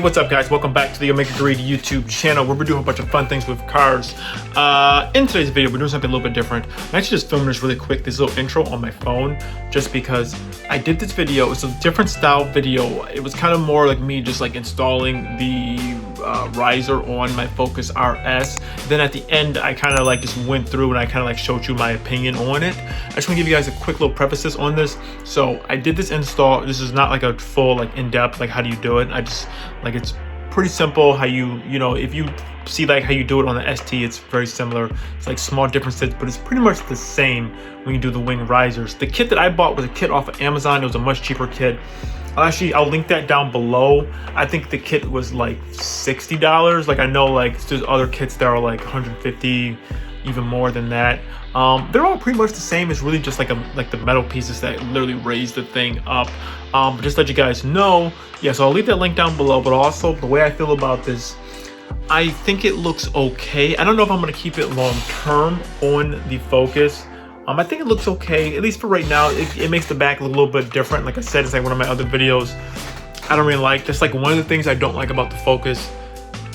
What's up, guys? Welcome back to the Omega Greed YouTube channel, where we're doing a bunch of fun things with cars. In today's video, we're doing something a little bit different. I'm actually just filming this really quick, this little intro on my phone, just because I did this video. It's a different style video. It was kind of more like me just like installing the RISER on my Focus RS. Then at the end, I kind of like just went through and I kind of like showed you my opinion on it. I just want to give you guys a quick little preface on this. So I did this install. This is not like a full like in-depth like how do you do it. I just like it's pretty simple how you know, if you see like how you do it on the ST, it's very similar. It's like small differences, but it's pretty much the same when you do the wing risers. The kit that I bought was a kit off of Amazon. It was a much cheaper kit. I'll link that down below. I think the kit was like $60. Like I know like there's other kits that are like 150, even more than that. They're all pretty much the same. It's really just like the metal pieces that literally raise the thing up. But just to let you guys know, yeah, so I'll leave that link down below. But also the way I feel about this, I think it looks okay. I don't know if I'm gonna keep it long term on the Focus. I think it looks okay, at least for right now. It makes the back look a little bit different. Like I said, it's like one of my other videos I don't really like. That's like one of the things I don't like about the Focus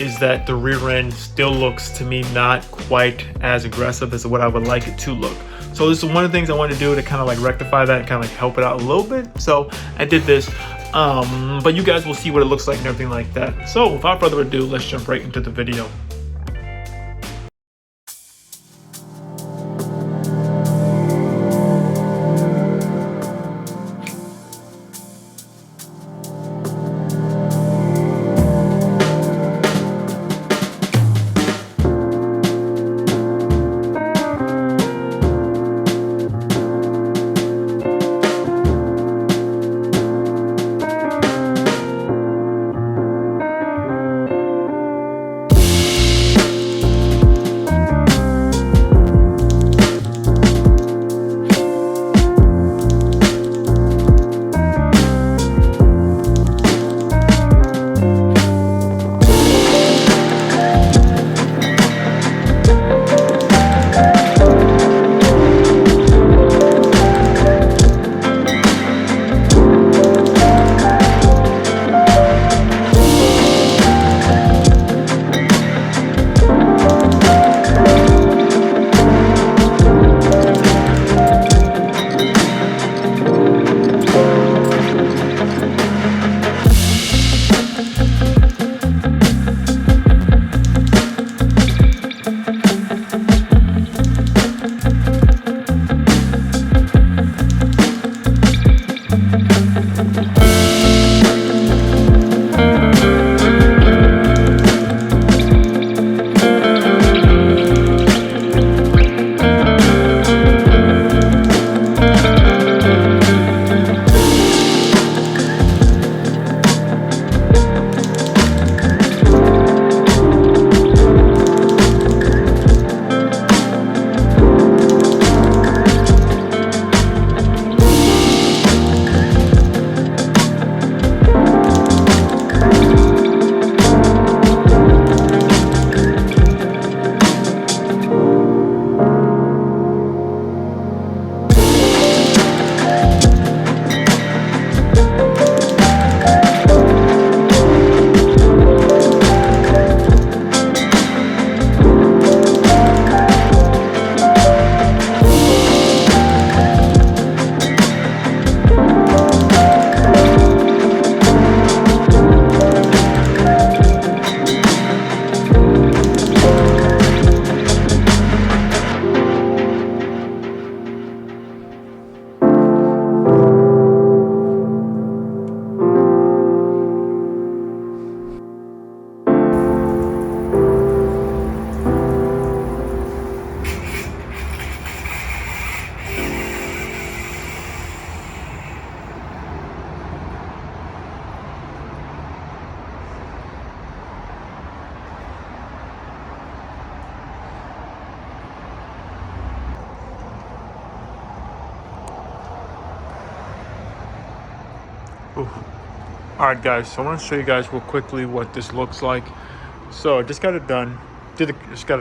is that the rear end still looks to me not quite as aggressive as what I would like it to look. So this is one of the things I want to do to kind of like rectify that and kind of like help it out a little bit. So I did this, but you guys will see what it looks like and everything like that. So without further ado, let's jump right into the video. Alright guys, so I want to show you guys real quickly what this looks like. So I just got it done. Just got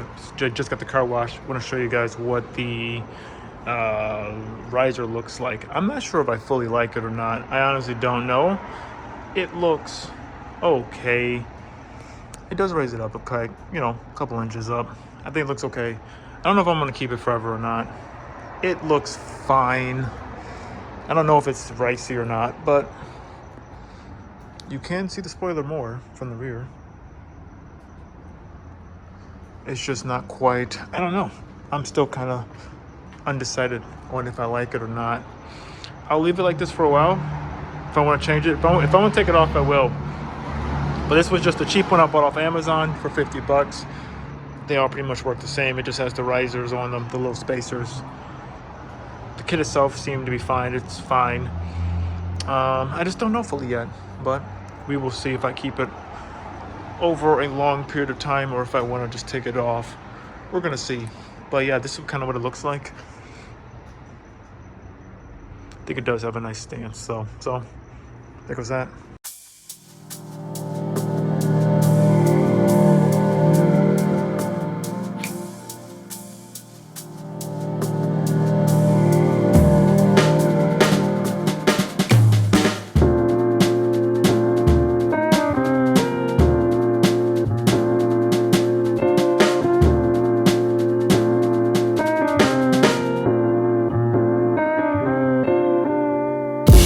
the car wash. I want to show you guys what the RISER looks like. I'm not sure if I fully like it or not. I honestly don't know. It looks okay. It does raise it up, okay, you know, a couple inches up. I think it looks okay. I don't know if I'm gonna keep it forever or not. It looks fine. I don't know if it's ricey or not, but you can see the spoiler more from the rear. It's just not quite, I don't know. I'm still kind of undecided on if I like it or not. I'll leave it like this for a while. If I want to change it, if I want to take it off, I will. But this was just a cheap one I bought off Amazon for 50 bucks. They all pretty much work the same. It just has the risers on them, the little spacers. The kit itself seemed to be fine. It's fine. I just don't know fully yet, but we will see if I keep it over a long period of time or if I want to just take it off. We're gonna see. But yeah, this is kind of what it looks like. I think it does have a nice stance, so there goes that.